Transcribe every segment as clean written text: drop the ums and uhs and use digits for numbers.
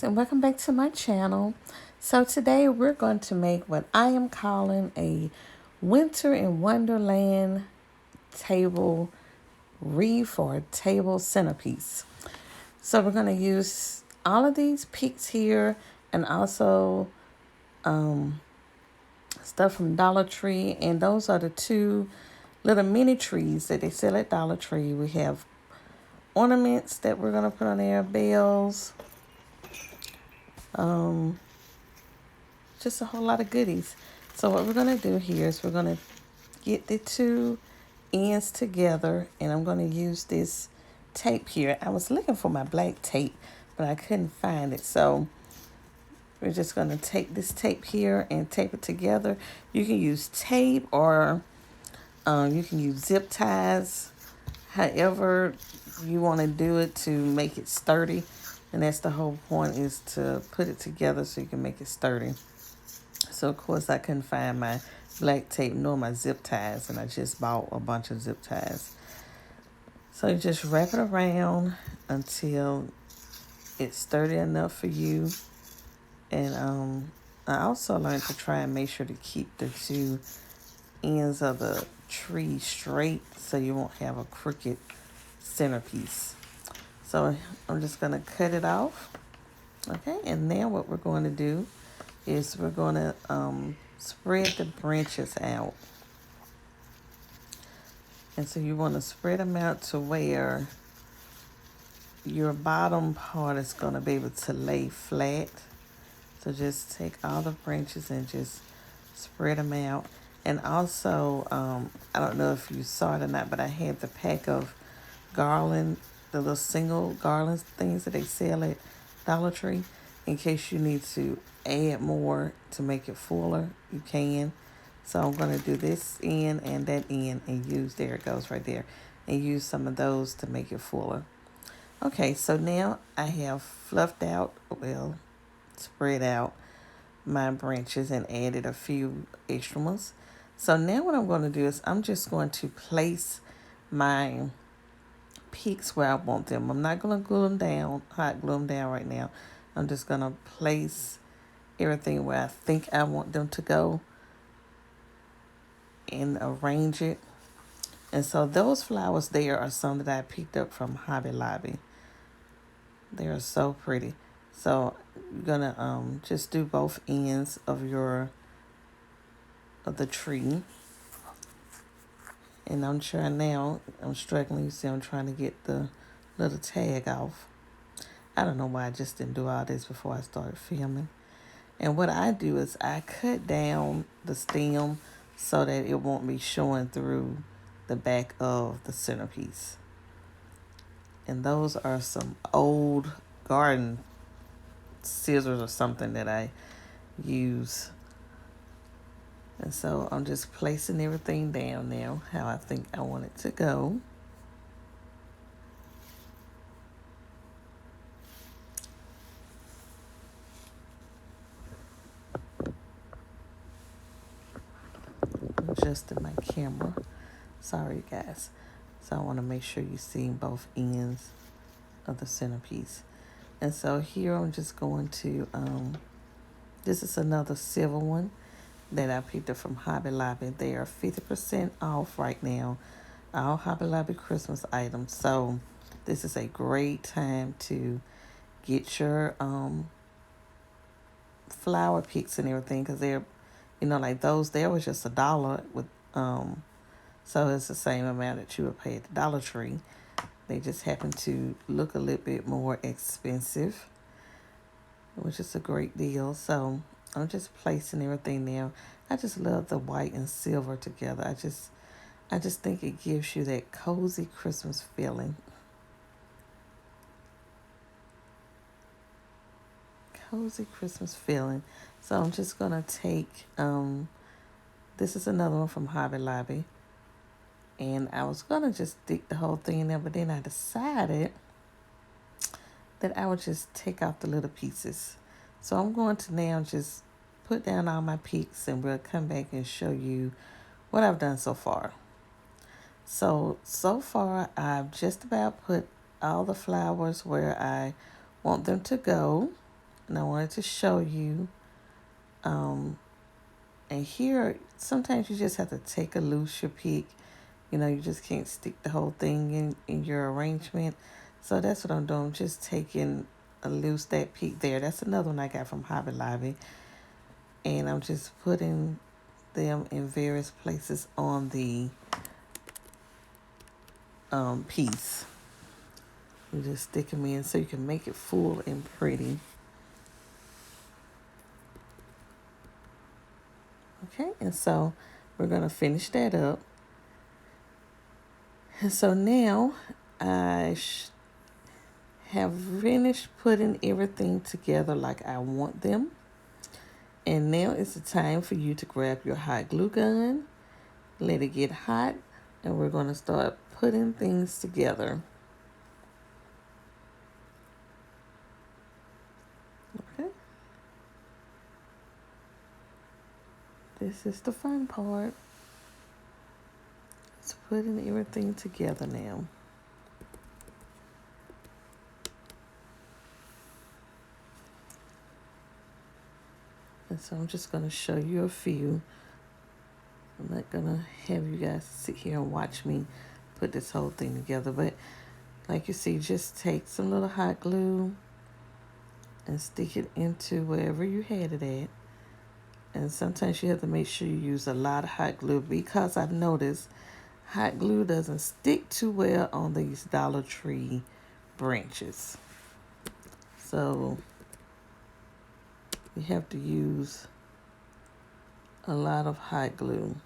guys, and welcome back to my channel. So today we're going to make what I am calling a Winter in Wonderland table wreath or table centerpiece. So we're going to use all of these picks here and also stuff from Dollar Tree, and those are the two little mini trees that they sell at Dollar Tree. We have ornaments that we're going to put on there, bells, just a whole lot of goodies. So what we're going to do here is we're going to get the two ends together, and I'm going to use this tape here. I was looking for my black tape, but I couldn't find it. So we're just going to take this tape here and tape it together. You can use tape or you can use zip ties, however you want to do it to make it sturdy. And that's the whole point, is to put it together so you can make it sturdy. So, of course, I couldn't find my black tape nor my zip ties, and I just bought a bunch of zip ties. So you just wrap it around until it's sturdy enough for you. And I also learned to try and make sure to keep the two ends of the tree straight so you won't have a crooked centerpiece. So I'm just going to cut it off. Okay, and now what we're going to do is we're going to spread the branches out. And so you want to spread them out to where your bottom part is going to be able to lay flat. So just take all the branches and just spread them out. And also, I don't know if you saw it or not, but I had the pack of garland, the little single garland things that they sell at Dollar Tree. In case you need to add more to make it fuller, you can. So I'm going to do this end and that end and use, there it goes right there, and use some of those to make it fuller. Okay, so now I have fluffed out, well, spread out my branches and added a few extra ones. So now what I'm going to do is I'm just going to place my peaks where I want them. I'm not going to glue them down, hot glue them down right now. I'm just going to place everything where I think I want them to go and arrange it. And so those flowers there are some that I picked up from Hobby Lobby. They are so pretty. So you're going to just do both ends of the tree. And I'm trying now, I'm struggling. You see, I'm trying to get the little tag off. I don't know why I just didn't do all this before I started filming. And what I do is I cut down the stem so that it won't be showing through the back of the centerpiece. And those are some old garden scissors or something that I use. And so I'm just placing everything down now how I think I want it to go. Adjusting my camera. Sorry, guys. So I want to make sure you see both ends of the centerpiece. And so here I'm just going to, this is another silver one that I picked up from Hobby Lobby. They are 50% off right now, all Hobby Lobby Christmas items. So this is a great time to get your flower picks and everything, because they're, like those there was just $1 with so it's the same amount that you would pay at the Dollar Tree. They just happen to look a little bit more expensive, which is a great deal. So I'm just placing everything now. I just love the white and silver together. I just think it gives you that cozy Christmas feeling. Cozy Christmas feeling. So I'm just gonna take this is another one from Hobby Lobby. And I was going to just stick the whole thing in there, but then I decided that I would just take out the little pieces. So I'm going to now just put down all my peaks, and we'll come back and show you what I've done so far. So far, I've just about put all the flowers where I want them to go. And I wanted to show you. And here, sometimes you just have to take a loose your pick. You know, you just can't stick the whole thing in your arrangement. So that's what I'm doing. Just taking a loose that peak there. That's another one I got from Hobby Lobby. And I'm just putting them in various places on the piece. You just stick them in so you can make it full and pretty. Okay, and so we're going to finish that up. And so now I have finished putting everything together like I want them. And now it's the time for you to grab your hot glue gun, let it get hot, and we're going to start putting things together. Okay. This is the fun part. It's putting everything together now. And so I'm just going to show you a few. I'm not going to have you guys sit here and watch me put this whole thing together. But like you see, just take some little hot glue and stick it into wherever you had it at. And sometimes you have to make sure you use a lot of hot glue, because I've noticed hot glue doesn't stick too well on these Dollar Tree branches. So you have to use a lot of hot glue.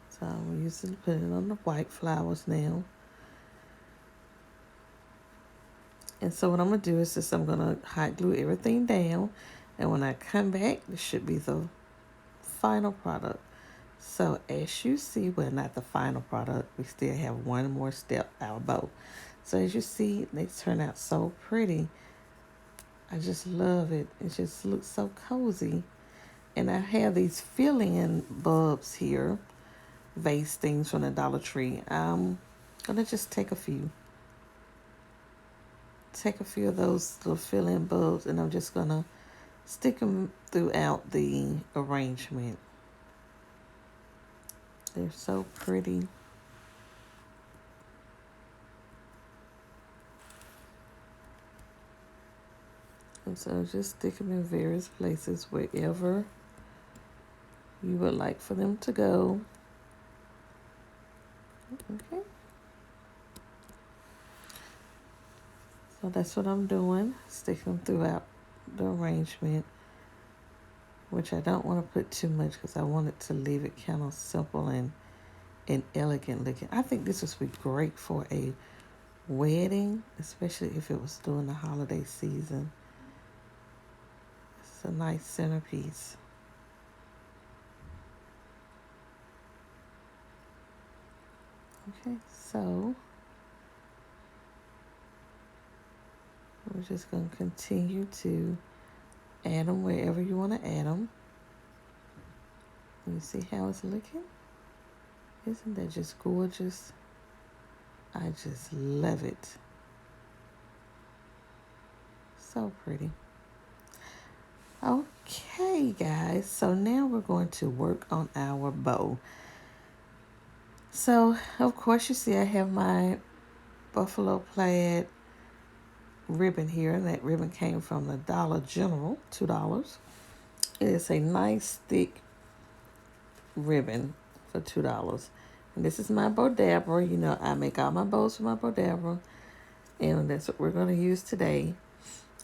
So I'm using, putting it on the white flowers now. And so what I'm going to do is just I'm going to hot glue everything down. And when I come back, this should be the final product. So as you see, well, not the final product, we still have one more step, our bow. So as you see, they turn out so pretty. I just love it. It just looks so cozy. And I have these fill-in bulbs here, vase things from the Dollar Tree. I'm going to just take a few. Take a few of those little fill-in bulbs, and I'm just going to stick them throughout the arrangement. They're so pretty. And so just stick them in various places wherever you would like for them to go. Okay. So that's what I'm doing. Stick them throughout the arrangement, which I don't want to put too much because I want it to leave it kind of simple and elegant looking. I think this would be great for a wedding, especially if it was during the holiday season. It's a nice centerpiece. Okay, so we're just going to continue to add them wherever you want to add them. You see how it's looking? Isn't that just gorgeous? I just love it. So pretty. Okay, guys. So now we're going to work on our bow. So, of course, you see I have my buffalo plaid ribbon here. And that ribbon came from the Dollar General, $2. It is a nice, thick ribbon for $2. And this is my Bodabra. You know, I make all my bows for my Bodabra. And that's what we're going to use today.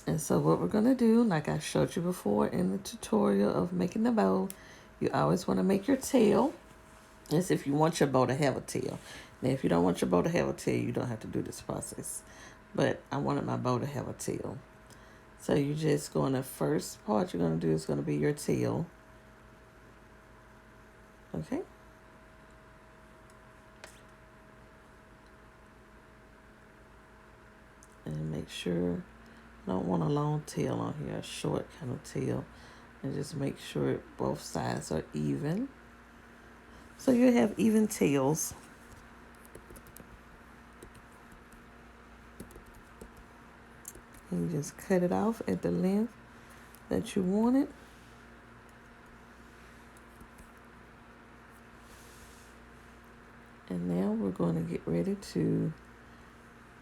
And so what we're going to do, like I showed you before in the tutorial of making the bow, you always want to make your tail. That's if you want your bow to have a tail. Now, if you don't want your bow to have a tail, you don't have to do this process. But I wanted my bow to have a tail. So you're just going to, first part you're going to do is going to be your tail. Okay. And make sure, I don't want a long tail on here, a short kind of tail. And just make sure both sides are even. So you have even tails. And you just cut it off at the length that you want it. And now we're going to get ready to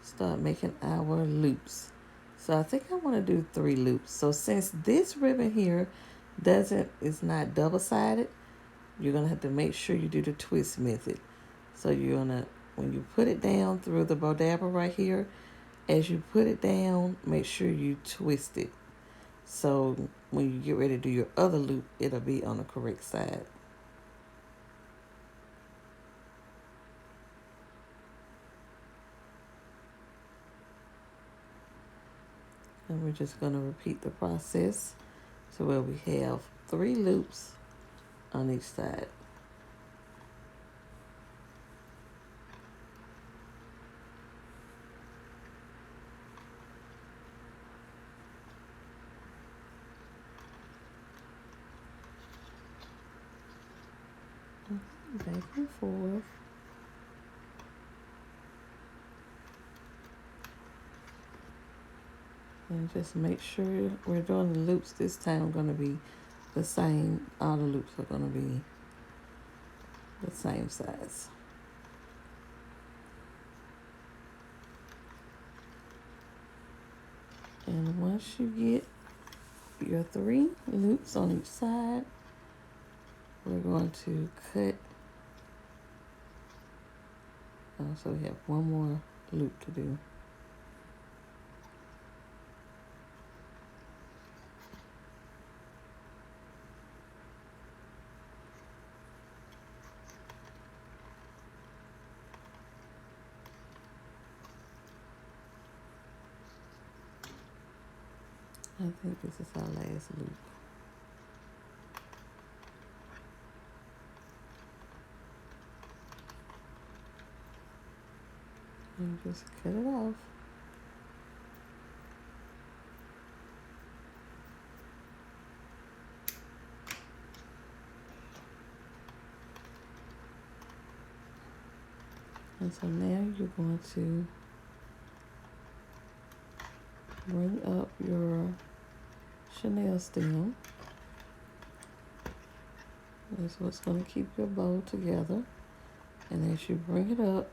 start making our loops. So I think I want to do 3 loops. So since this ribbon here is not double-sided, you're going to have to make sure you do the twist method. So you're going to, when you put it down through the bodabra right here, as you put it down, make sure you twist it. So when you get ready to do your other loop, it'll be on the correct side. And we're just going to repeat the process to where we have 3 loops on each side. Back and forth. And just make sure we're doing the loops this time going to be the same. All the loops are going to be the same size. And once you get your 3 loops on each side, we're going to cut. So we have 1 more loop to do. I think this is our last loop. And just cut it off. And so now you're going to bring up your Chanel stem. That's what's going to keep your bow together. And as you bring it up,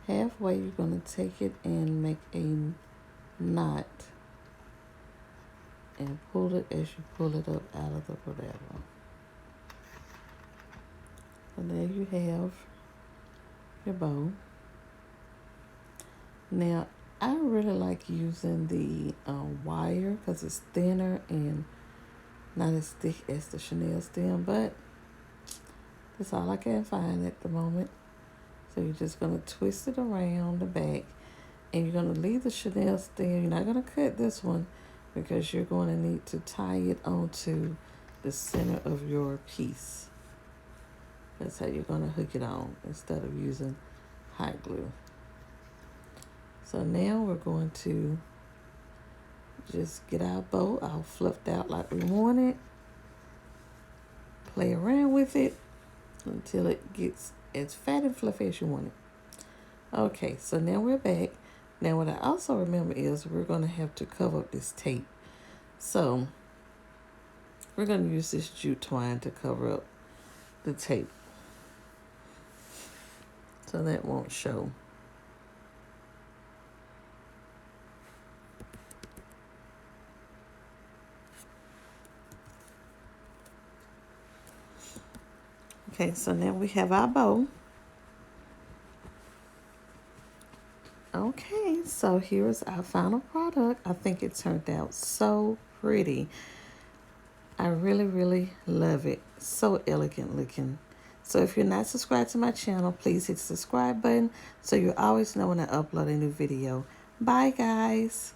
halfway you're going to take it and make a knot and pull it as you pull it up out of the bodabra. So there you have your bow. Now I really like using the wire because it's thinner and not as thick as the Chanel stem, but that's all I can find at the moment. So you're just going to twist it around the back, and you're going to leave the Chanel stem. You're not going to cut this one because you're going to need to tie it onto the center of your piece. That's how you're going to hook it on instead of using hot glue. So now we're going to just get our bow all fluffed out like we want it. Play around with it until it gets as fat and fluffy as you want it. Okay, so now we're back. Now what I also remember is we're going to have to cover up this tape. So we're going to use this jute twine to cover up the tape so that won't show. Okay, so now we have our bow. Okay, so here's our final product. I think it turned out so pretty. I really, really love it. So elegant looking. So if you're not subscribed to my channel, please hit the subscribe button so you always know when I upload a new video. Bye, guys.